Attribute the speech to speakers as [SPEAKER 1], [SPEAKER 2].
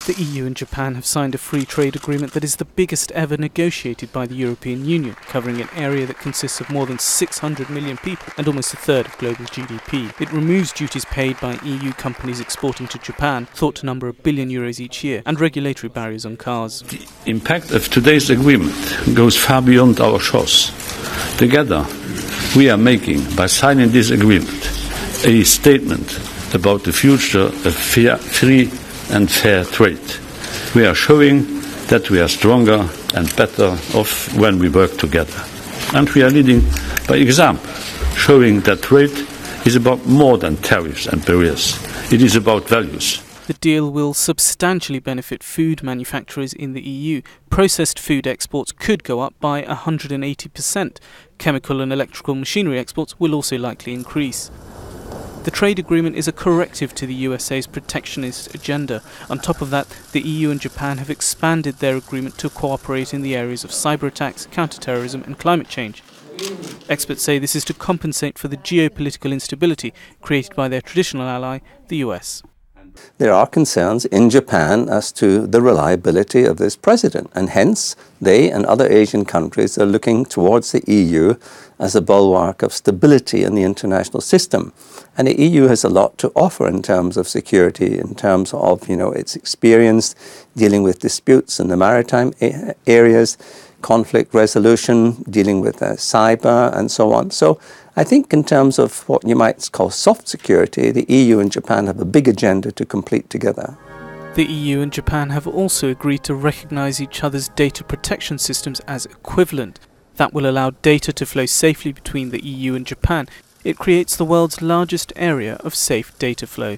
[SPEAKER 1] The EU and Japan have signed a free trade agreement that is the biggest ever negotiated by the European Union, covering an area that consists of more than 600 million people and almost a third of global GDP. It removes duties paid by EU companies exporting to Japan, thought to number €1 billion each year, and regulatory barriers on cars.
[SPEAKER 2] The impact of today's agreement goes far beyond our shores. Together, we are making, by signing this agreement, a statement about the future of free and fair trade. We are showing that we are stronger and better off when we work together. And we are leading by example, showing that trade is about more than tariffs and barriers. It is about values.
[SPEAKER 1] The deal will substantially benefit food manufacturers in the EU. Processed food exports could go up by 180%. Chemical and electrical machinery exports will also likely increase. The trade agreement is a corrective to the USA's protectionist agenda. On top of that, the EU and Japan have expanded their agreement to cooperate in the areas of cyber attacks, counterterrorism and climate change. Experts say this is to compensate for the geopolitical instability created by their traditional ally, the US.
[SPEAKER 3] There are concerns in Japan as to the reliability of this president, and hence they and other Asian countries are looking towards the EU as a bulwark of stability in the international system. And the EU has a lot to offer in terms of security, in terms of its experience dealing with disputes in the maritime areas, conflict resolution, dealing with cyber and so on. So I think in terms of what you might call soft security, the EU and Japan have a big agenda to complete together.
[SPEAKER 1] The EU and Japan have also agreed to recognise each other's data protection systems as equivalent. That will allow data to flow safely between the EU and Japan. It creates the world's largest area of safe data flow.